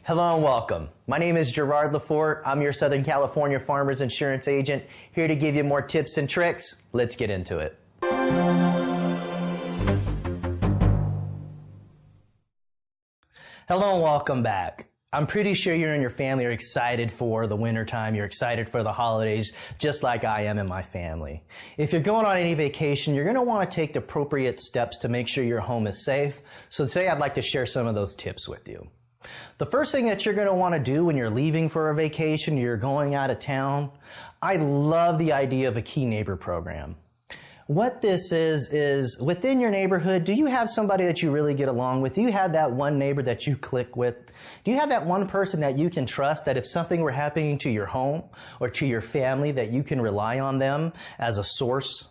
Hello and welcome. My name is Gerard Lafort. I'm your Southern California Farmers Insurance Agent, here to give you more tips and tricks. Let's get into it. Hello and welcome back. I'm pretty sure you and your family are excited for the wintertime. You're excited for the holidays, just like I am and my family. If you're going on any vacation, you're going to want to take the appropriate steps to make sure your home is safe. So today I'd like to share some of those tips with you. The first thing that you're going to want to do when you're leaving for a vacation, you're going out of town, I love the idea of a key neighbor program. What this is within your neighborhood, do you have somebody that you really get along with? Do you have that one neighbor that you click with? Do you have that one person that you can trust, that if something were happening to your home or to your family, that you can rely on them as a source?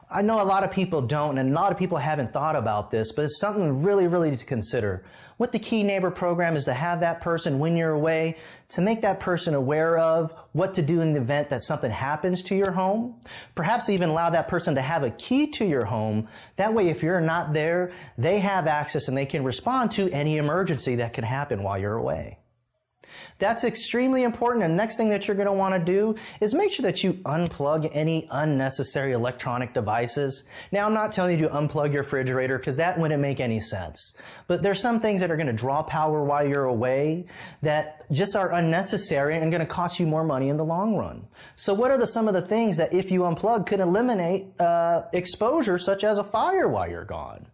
I know a lot of people don't, and a lot of people haven't thought about this, but it's something really to consider. What the Key Neighbor program is to have that person when you're away, to make that person aware of what to do in the event that something happens to your home. Perhaps even allow that person to have a key to your home. That way, if you're not there, they have access and they can respond to any emergency that can happen while you're away. That's extremely important. And the next thing that you're going to want to do is make sure that you unplug any unnecessary electronic devices. Now, I'm not telling you to unplug your refrigerator because that wouldn't make any sense. But there's some things that are going to draw power while you're away that just are unnecessary and going to cost you more money in the long run. So what are some of the things that if you unplug could eliminate exposure such as a fire while you're gone?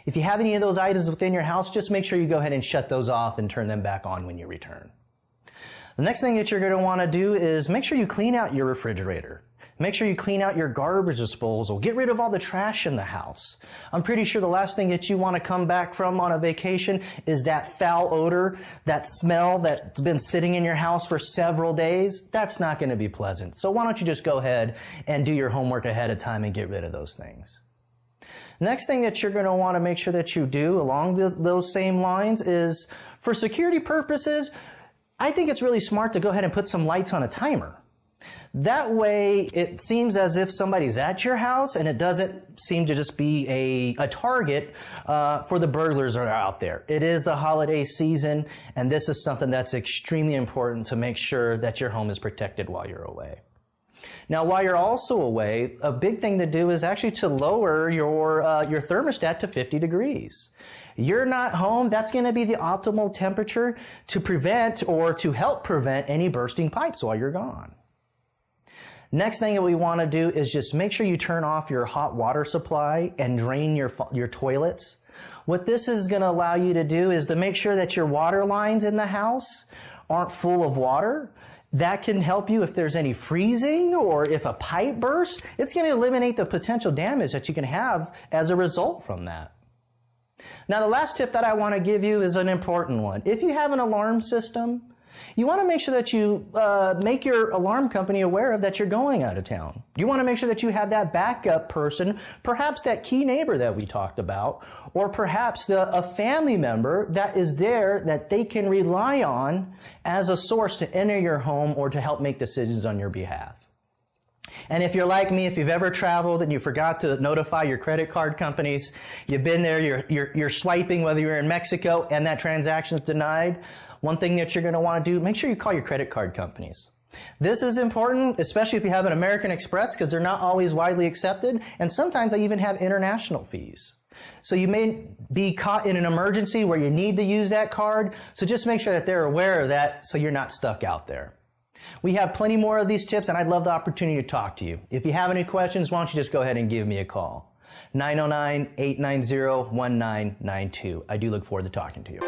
If you have any of those items within your house, just make sure you go ahead and shut those off and turn them back on when you return. The next thing that you're going to want to do is make sure you clean out your refrigerator. Make sure you clean out your garbage disposal. Get rid of all the trash in the house. I'm pretty sure the last thing that you want to come back from on a vacation is that foul odor, that smell that's been sitting in your house for several days. That's not going to be pleasant. So why don't you just go ahead and do your homework ahead of time and get rid of those things. Next thing that you're going to want to make sure that you do along those same lines is, for security purposes, I think it's really smart to go ahead and put some lights on a timer. That way it seems as if somebody's at your house and it doesn't seem to just be a target for the burglars that are out there. It is the holiday season, and this is something that's extremely important to make sure that your home is protected while you're away. Now, while you're also away, a big thing to do is actually to lower your thermostat to 50 degrees. You're not home, that's going to be the optimal temperature to prevent or to help prevent any bursting pipes while you're gone. Next thing that we want to do is just make sure you turn off your hot water supply and drain your toilets. What this is going to allow you to do is to make sure that your water lines in the house aren't full of water. That can help you if there's any freezing or if a pipe bursts. It's going to eliminate the potential damage that you can have as a result from that. Now, the last tip that I want to give you is an important one. If you have an alarm system, you want to make sure that you make your alarm company aware of that you're going out of town. You want to make sure that you have that backup person, perhaps that key neighbor that we talked about, or perhaps a family member that is there that they can rely on as a source to enter your home or to help make decisions on your behalf. And if you're like me, if you've ever traveled and you forgot to notify your credit card companies, you've been there, you're swiping whether you're in Mexico and that transaction's denied, one thing that you're going to want to do, make sure you call your credit card companies. This is important, especially if you have an American Express, because they're not always widely accepted, and sometimes they even have international fees. So you may be caught in an emergency where you need to use that card, so just make sure that they're aware of that so you're not stuck out there. We have plenty more of these tips, and I'd love the opportunity to talk to you. If you have any questions, why don't you just go ahead and give me a call. 909-890-1992. I do look forward to talking to you.